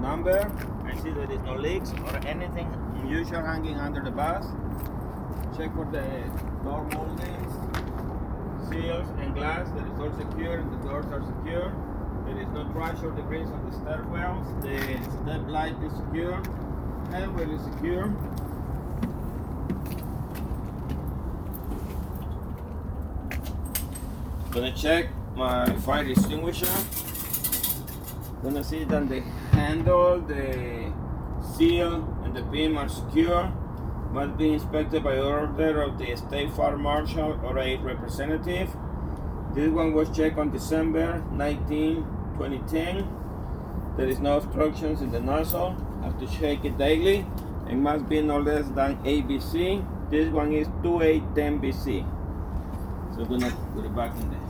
number. I see there is no leaks or anything unusual hanging under the bus. Check for the door moldings, seals and glass. That is all secure and the doors are secure. There is no crash or debris on the stairwells. The step light is secure. Handrail is secure. Gonna check my fire extinguisher. Gonna see that the handle, the seal, and the beam are secure. Must be inspected by order of the state fire marshal or a representative. This one was checked on December 19, 2010. There is no obstructions in the nozzle. Have to shake it daily. It must be no less than 8 BC. This one is 2810 BC. So we're gonna put it back in there.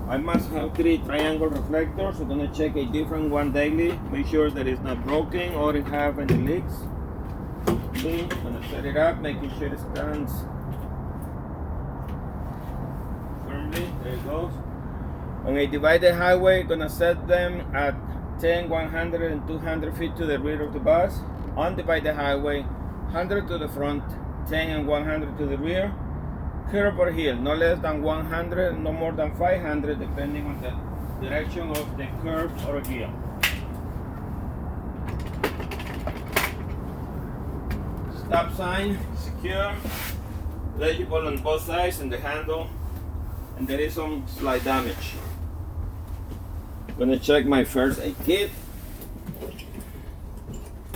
I must have 3 triangle reflectors. We're gonna check a different one daily. Make sure that it's not broken or it have any leaks. Okay, gonna set it up, making sure it stands firmly. There it goes. On a divided highway, gonna set them at 10, 100, and 200 feet to the rear of the bus. Undivided highway, 100 to the front, 10 and 100 to the rear. Curve or hill, no less than 100, no more than 500, depending on the direction of the curve or hill. Stop sign, secure, legible on both sides and the handle, and there is some slight damage. Gonna check my first aid kit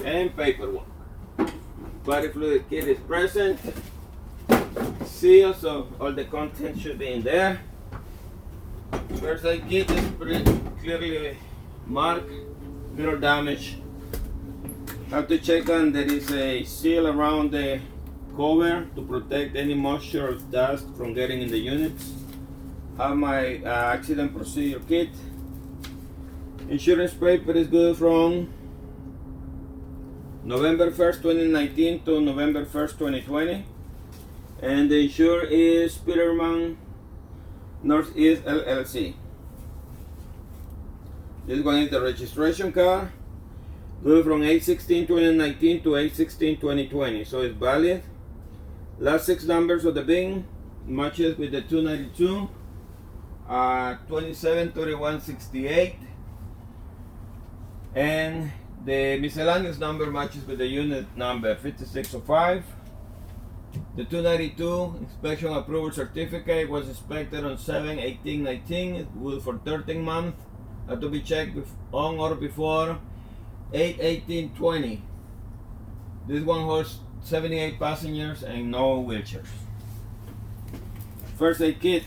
and paperwork. Body fluid kit is present. Seal, so all the content should be in there. First aid kit is pretty clearly marked, little damage. Have to check on there is a seal around the cover to protect any moisture or dust from getting in the units. Have my accident procedure kit. Insurance paper is good from November 1st, 2019 to November 1st, 2020. And the insurer is Peterman Northeast LLC. This one is the registration card. Good from 8/16/2019 to 8/16/2020. So it's valid. Last 6 numbers of the VIN matches with the 292, 273168. And the miscellaneous number matches with the unit number 5605. The 292 inspection approval certificate was inspected on 7/18/19. It was for 13 months. Had to be checked on or before 8/18/20. This one holds 78 passengers and no wheelchairs. First aid kit.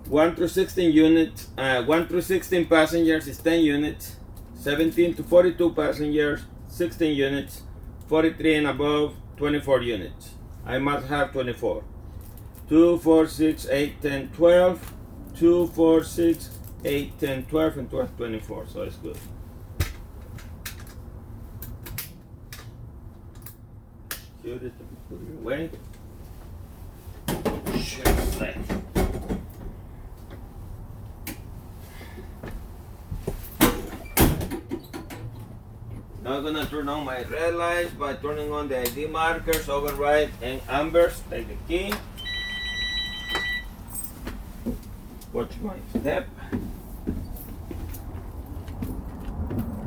1 through 16 units. 1 through 16 passengers is 10 units. 17 to 42 passengers, 16 units. 43 and above, 24 units. I must have 24. 2, 4, 6, 8, 10, 12. 2, 4, 6, 8, 10, 12, and 12, 24. So it's good. Put it away. Shit. Now I'm gonna turn on my red lights by turning on the ID markers, override, and ambers. Take the key. Watch my step.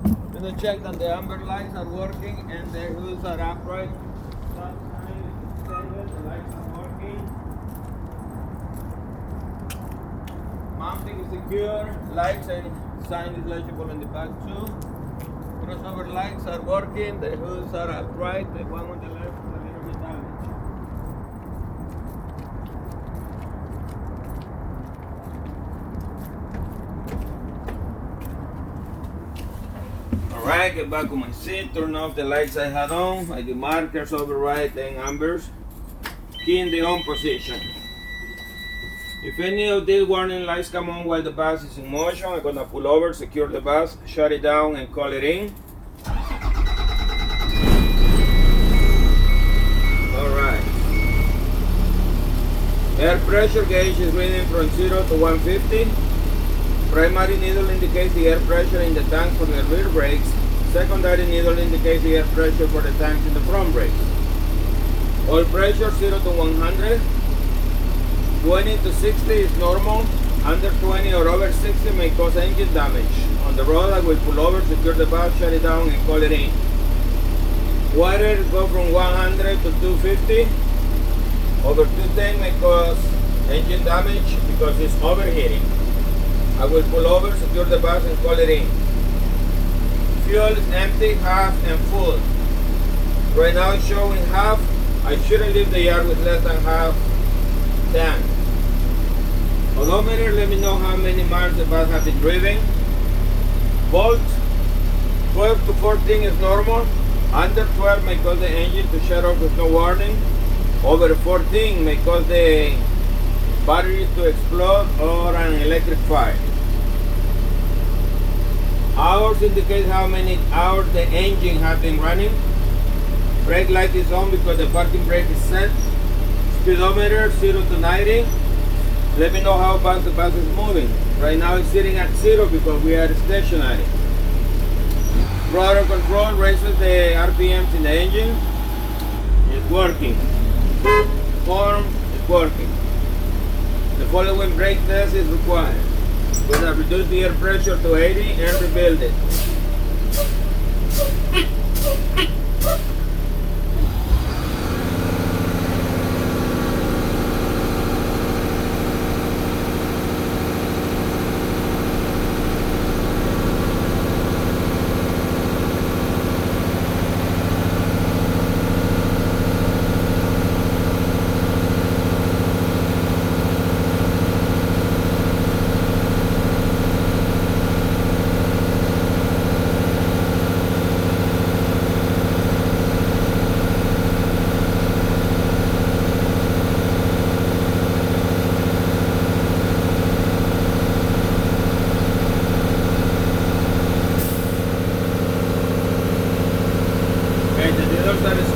I'm gonna check that the amber lights are working and the hoods are upright. The lights are working. Mounting is secure. Lights and sign is legible in the back too. Crossover lights are working, the hoods are upright, the one on the left is a little bit damaged. Alright, get back on my seat, turn off the lights I had on, ID markers, override, and ambers. Key in the on position. If any of these warning lights come on while the bus is in motion, I'm gonna pull over, secure the bus, shut it down, and call it in. I'm Air pressure gauge is reading from 0 to 150. Primary needle indicates the air pressure in the tank for the rear brakes. Secondary needle indicates the air pressure for the tanks in the front brakes. Oil pressure 0 to 100. 20 to 60 is normal. Under 20 or over 60 may cause engine damage. On the road, I will pull over, secure the valve, shut it down, and call it in. Water go from 100 to 250. Over 210 may cause engine damage because it's overheating. I will pull over, secure the valve, and call it in. Fuel is empty, half, and full. Right now it's showing half. I shouldn't leave the yard with less than half tank. Odometer, let me know how many miles the bus has been driven. Volt, 12 to 14 is normal. Under 12 may cause the engine to shut off with no warning. Over 14 may cause the batteries to explode or an electric fire. Hours indicate how many hours the engine has been running. Brake light is on because the parking brake is set. Speedometer 0 to 90. Let me know how fast the bus is moving. Right now it's sitting at 0 because we are stationary. Throttle control raises the RPMs in the engine. It's working. Horn is working. The following brake test is required. We're going to reduce the air pressure to 80 and rebuild it.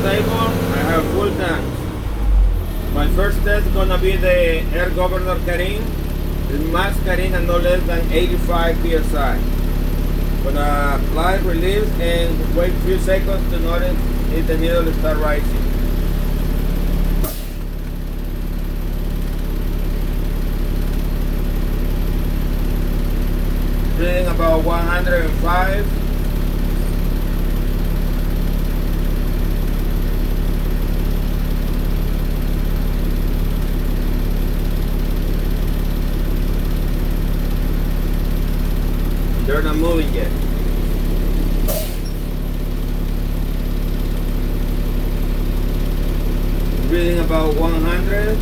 I have full tanks. My first test is gonna be the air governor careen. The max careen at no less than 85 psi. Gonna apply, release, and wait a few seconds to notice if the needle start rising. Reading about 105. They're not moving yet. Reading about 100.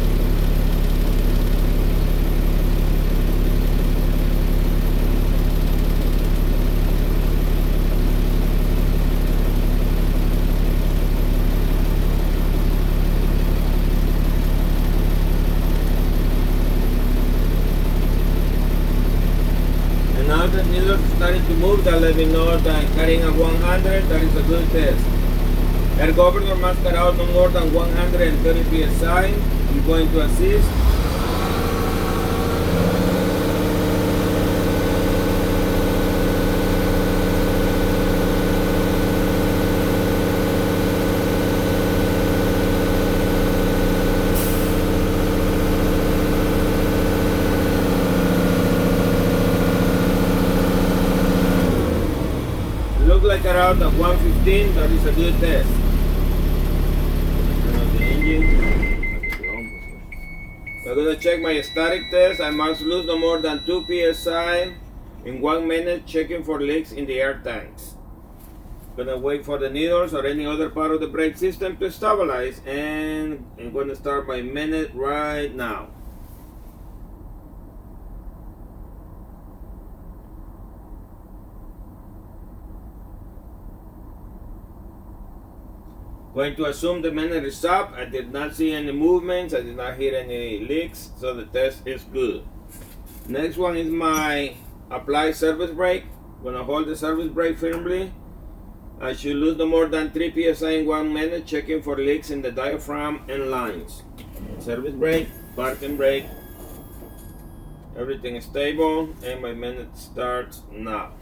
Now the needle is starting to move, that let me know that I'm carrying at 100, that is a good test. Air governor must cut out no more than 130 psi. I'm going to assist. Look like around at 115, that is a good test. Turn off the engine. So I'm going to check my static test. I must lose no more than 2 psi in 1 minute, checking for leaks in the air tanks. I'm going to wait for the needles or any other part of the brake system to stabilize, and I'm going to start my minute right now. Going to assume the minute is up. I did not see any movements. I did not hear any leaks, so the test is good. Next one is my apply service brake. I'm going to hold the service brake firmly. I should lose no more than 3 psi in 1 minute, checking for leaks in the diaphragm and lines. Service brake, parking brake, everything is stable, and my minute starts now.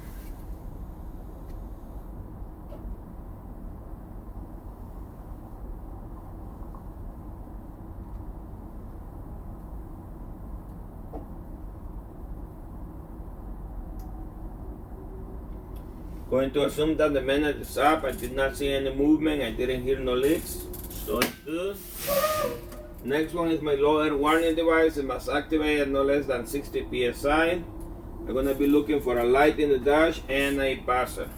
Going to assume that the minute is up. I did not see any movement. I didn't hear no leaks. So it's good. Next one is my low air warning device. It must activate at no less than 60 psi. I'm going to be looking for a light in the dash and a buzzer.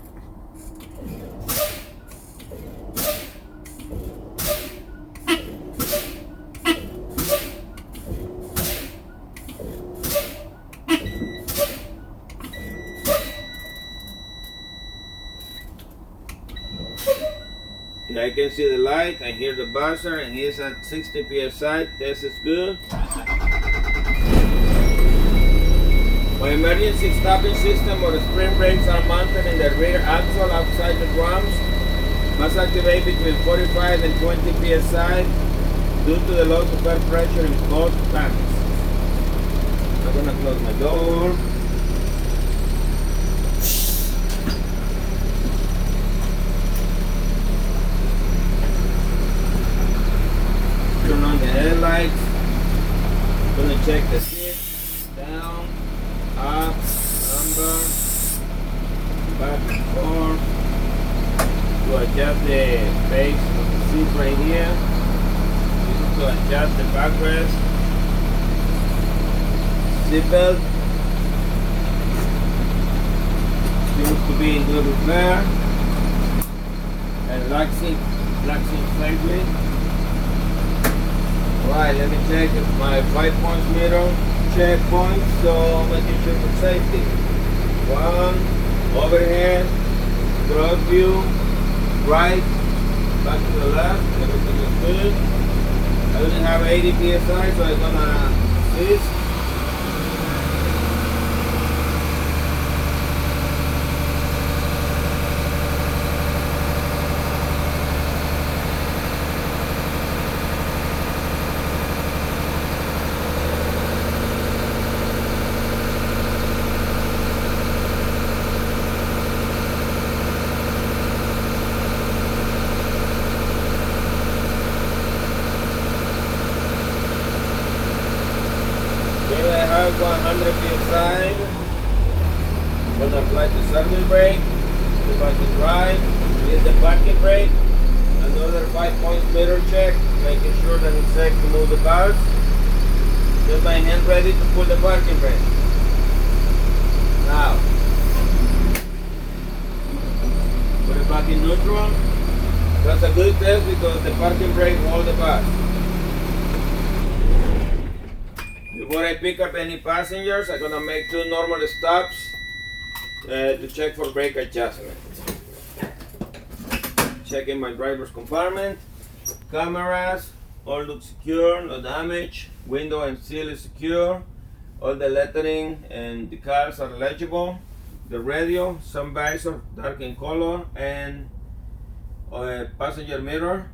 Yeah, I can see the light, I hear the buzzer, and it's at 60 psi. This is good. My emergency stopping system or the spring brakes are mounted in the rear axle outside the drums. Must activate between 45 and 20 psi due to the loss of air pressure in both tanks. I'm gonna close my door. Turn on the headlights. I'm gonna check the seat. Down, up, number, back and forth. To adjust the base of the seat right here. This is to adjust the backrest. Seatbelt seems to be in good repair. And locks in safely. Right, let me check my 5-point meter checkpoint, so making sure for safety. 1, overhead, cross view, right, back to the left, everything is good. I only have 80 psi, so I'm gonna assist. Here I have 100 psi. I'm going to apply the service brake, the parking drive, hit the parking brake, another 5-point meter check, making sure that it's safe to move the cars. Get my hand ready to pull the parking brake. Now, put it back in neutral. That's a good test because the parking brake holds the bus. Before I pick up any passengers, I'm gonna make 2 normal stops to check for brake adjustment. Checking my driver's compartment. Cameras, all look secure, no damage. Window and seal is secure. All the lettering and the cars are legible. The radio, some bags are dark in color, and passenger mirror,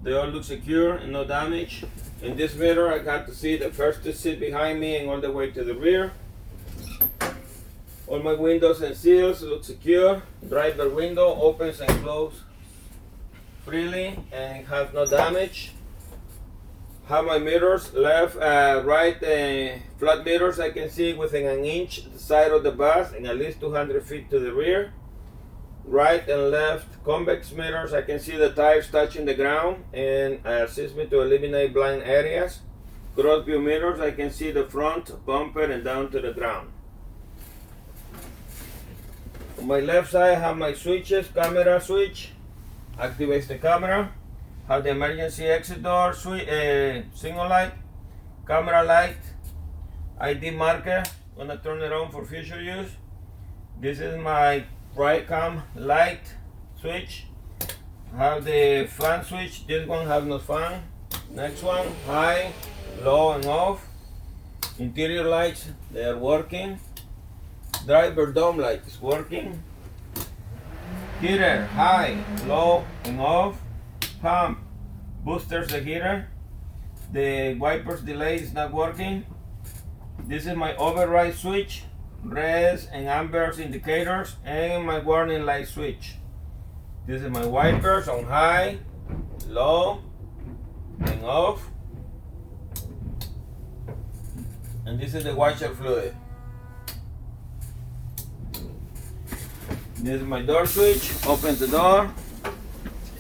they all look secure and no damage. In this mirror, I got to see the first 2 seats behind me and all the way to the rear. All my windows and seals look secure. Driver window opens and closes freely and it has no damage. Have my mirrors, left, right, flat mirrors I can see within an inch the side of the bus and at least 200 feet to the rear. Right and left convex mirrors, I can see the tires touching the ground and assist me to eliminate blind areas. Cross view mirrors, I can see the front bumper and down to the ground. On my left side I have my switches. Camera switch activates the camera. Have the emergency exit door switch, signal light, camera light, ID marker. Gonna turn it on for future use. This is my right cam light switch. Have the fan switch. This one have no fan. Next one, high, low and off. Interior lights, they are working. Driver dome light is working. Heater, high, low and off. Pump boosters the heater. The wipers delay is not working. This is my override switch, reds and ambers indicators, and my warning light switch. This is my wipers on high, low, and off. And this is the washer fluid. This is my door switch. Open the door,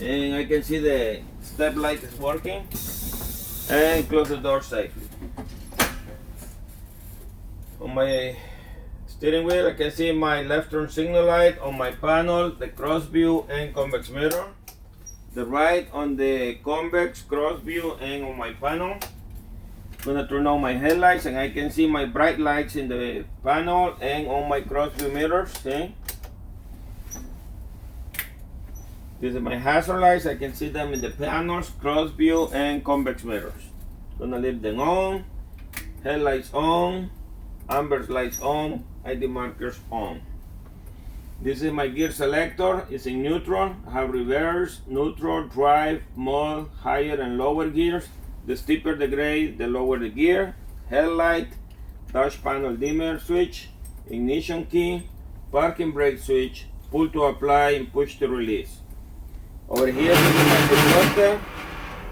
and I can see the step light is working. And close the door safely. On my steering wheel, I can see my left turn signal light. On my panel, the cross view and convex mirror. The right on the convex, cross view, and on my panel. I'm gonna turn on my headlights, and I can see my bright lights in the panel and on my cross view mirrors. See? This is my hazard lights. I can see them in the panels, cross view, and convex mirrors. Gonna leave them on. Headlights on. Amber lights on. ID markers on. This is my gear selector. It's in neutral. I have reverse, neutral, drive, mode, higher and lower gears. The steeper the grade, the lower the gear. Headlight, dash panel dimmer switch, ignition key, parking brake switch, pull to apply and push to release. Over here, this is my defroster.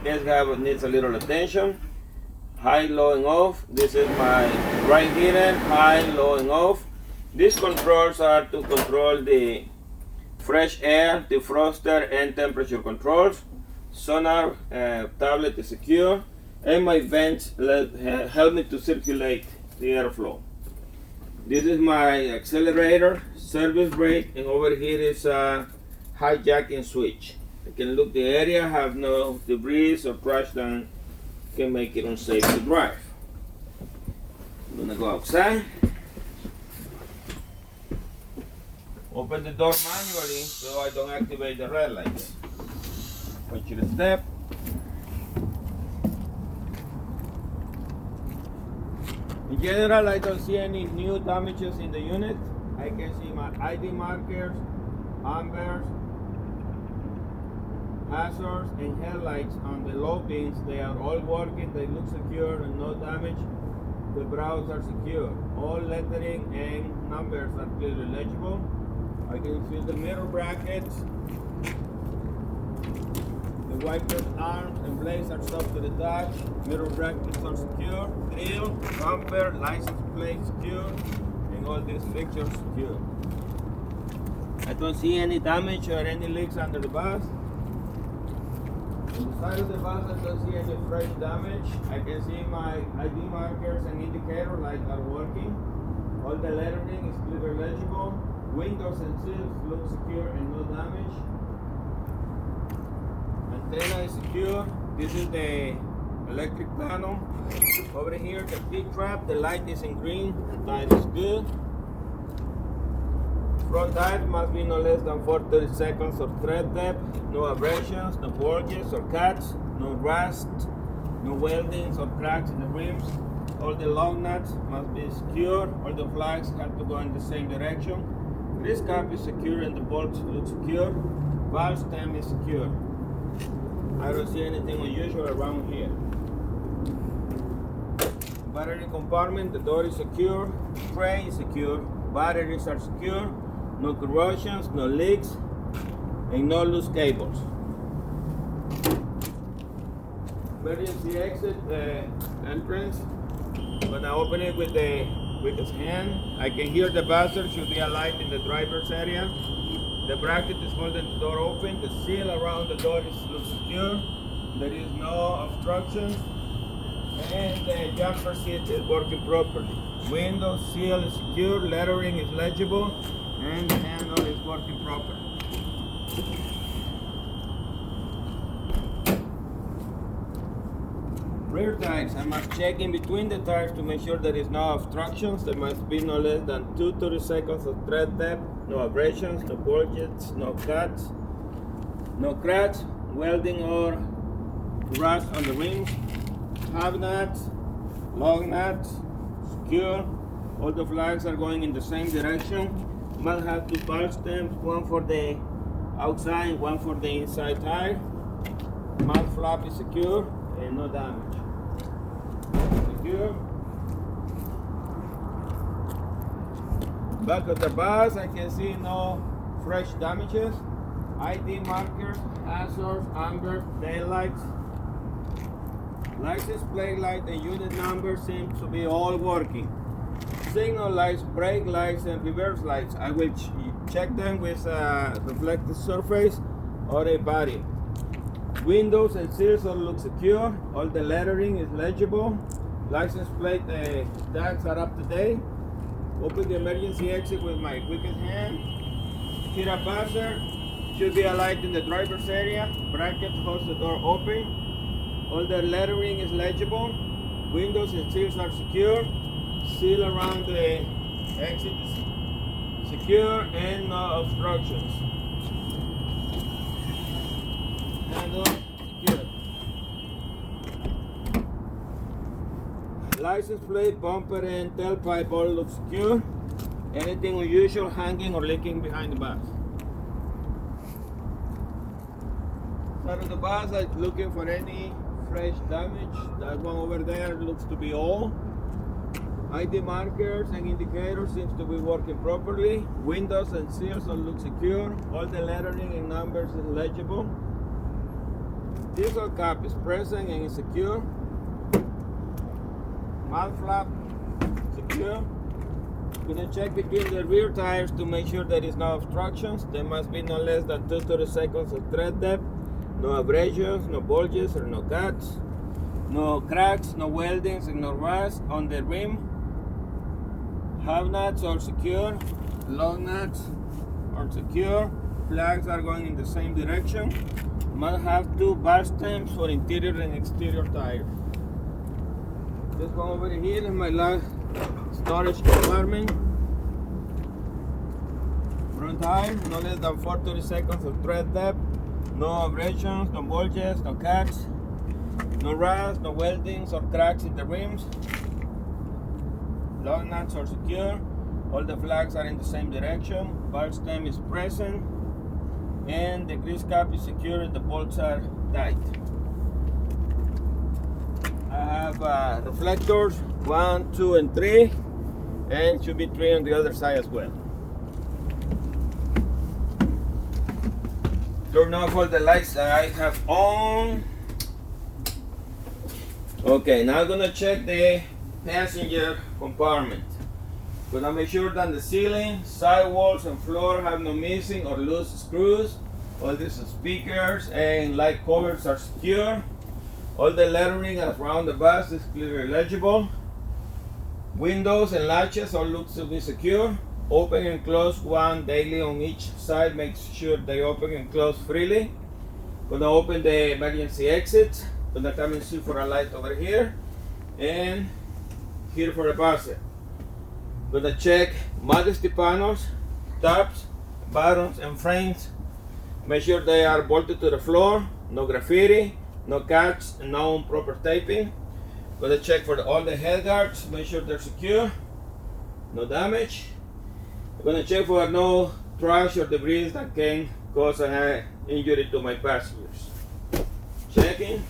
This needs a little attention. High, low, and off. This is my right heater, high, low, and off. These controls are to control the fresh air, defroster, and temperature controls. Sonar tablet is secure, and my vents help me to circulate the airflow. This is my accelerator, service brake, and over here is a hijacking switch. I can look the area, have no debris or trash that can make it unsafe to drive. I'm gonna go outside. Open the door manually so I don't activate the red lights. Watch your step. In general, I don't see any new damages in the unit. I can see my ID markers, ambers, hazards, and headlights on the low pins. They are all working, they look secure and no damage. The brows are secure. All lettering and numbers are clearly legible. I can see the mirror brackets. The wipers, arms, and blades are stuck to the dash. Mirror brackets are secure. Grill, bumper, license plate secure, and all these fixtures secure. I don't see any damage or any leaks under the bus. On the side of the bus, I don't see any fresh damage. I can see my ID markers and indicator lights are working. All the lettering is clearly legible. Windows and seals look secure and no damage. Antenna is secure. This is the electric panel. Over here, the pretrip, the light is in green. The tire is good. Front tire must be no less than 4/30 seconds of tread depth. No abrasions, no bulges or cuts, no rust, no weldings or cracks in the rims. All the lug nuts must be secure. All the flags have to go in the same direction. This cap is secure and the bolts look secure. Valve stem is secure. I don't see anything unusual around here. Battery compartment, the door is secure. Tray is secure. Batteries are secure. No corrosions, no leaks, and no loose cables. Emergency exit entrance. When I open it with his hand, I can hear the buzzer. Should be a light in the driver's area. The bracket is holding the door open. The seal around the door looks secure. There is no obstruction, and the jumper seat is working properly. Window seal is secure. Lettering is legible. And the handle is working properly. Rear tires, I must check in between the tires to make sure there is no obstructions. There must be no less than 2/30 seconds of tread depth, no abrasions, no bulges, no cuts, no cracks, welding or rust on the rims, hub nuts, lug nuts, secure. All the flags are going in the same direction. Must have two valve stems, one for the outside, one for the inside tire. Mouth flap is secure and no damage. secure. Back of the bus, I can see no fresh damages. ID markers, hazards, amber, tail lights. License plate light and unit number seem to be all working. Signal lights, brake lights, and reverse lights. I will check them with a reflective surface or a body. Windows and seals all look secure. All the lettering is legible. License plate tags are up to date. Open the emergency exit with my wicked hand. Hit a buzzer. Should be a light in the driver's area. Bracket holds the door open. All the lettering is legible. Windows and seals are secure. Seal around the exit is secure and no obstructions. Handle secure. License plate, bumper, and tailpipe all look secure. Anything unusual hanging or leaking behind the bus. Side of the bus, I'm looking for any fresh damage. That one over there looks to be all. ID markers and indicators seems to be working properly. Windows and seals all look secure. All the lettering and numbers is legible. Diesel cap is present and is secure. Mount flap secure. Gonna check between the rear tires to make sure there is no obstructions. There must be no less than 2 to 3 seconds of tread depth. No abrasions, no bulges or no cuts. No cracks, no weldings, and no rust on the rim. Hub nuts are secure. Lug nuts are secure. Flags are going in the same direction. Must have 2 bar stamps for interior and exterior tires. This one over here is my last storage compartment. Front tire, no less than 4 to 30 seconds of tread depth. No abrasions, no bulges, no cuts. No rust, no weldings or cracks in the rims. Lug nuts are secure. All the flags are in the same direction. Bar stem is present. And the grease cap is secure and the bolts are tight. I have reflectors 1, 2, and 3. And should be 3 on the other side as well. Turn off all the lights that I have on. Okay, now I'm gonna check the passenger compartment. Gonna make sure that the ceiling, sidewalls, and floor have no missing or loose screws. All these speakers and light covers are secure. All the lettering around the bus is clearly legible. Windows and latches all look to be secure. Open and close one daily on each side. Make sure they open and close freely. Gonna open the emergency exit. Gonna come and see for a light over here and here for a buzzer. Gonna check modesty panels, tops, bottoms, and frames. Make sure they are bolted to the floor, no graffiti, no cuts, and no improper taping. Gonna check for all the head guards, make sure they're secure, no damage. Gonna check for no trash or debris that can cause an injury to my passengers. Checking.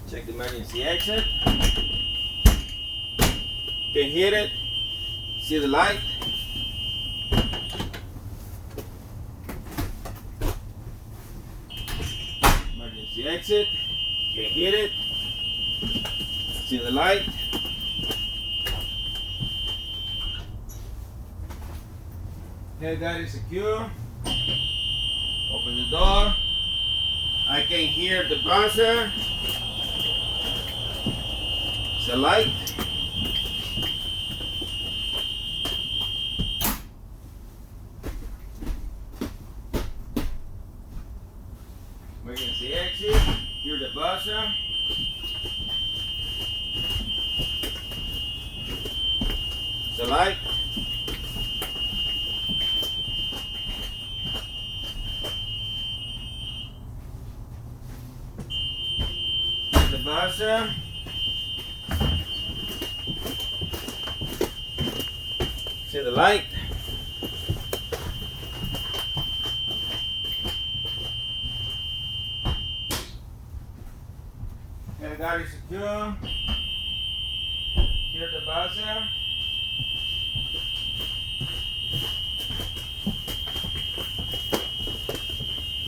Check the emergency exit. Can hear it. See the light. Emergency exit. Can hear it. See the light. Head guard is secure. Open the door. I can hear the buzzer. It's a light. Emergency exit. Hear the buzzer. It's a light. The buzzer. See the light. Head guard is secure. Enter the buzzer.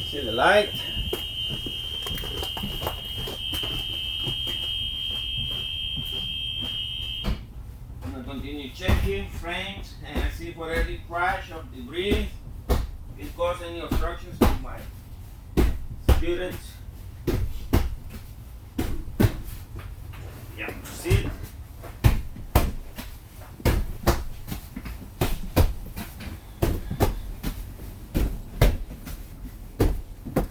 See the light. I'm gonna continue checking frames and see for any crash or debris. It cause any obstructions to my students. Yeah, proceed.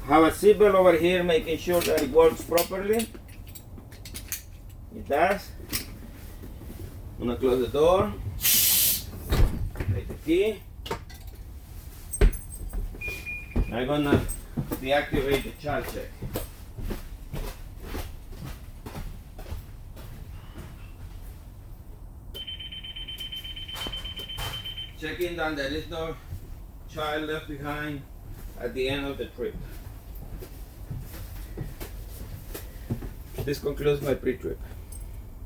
Have a seatbelt over here, making sure that it works properly. It does. I'm gonna close the door. Take the key. I'm gonna deactivate the child check. Checking that there is no child left behind at the end of the trip. This concludes my pre-trip.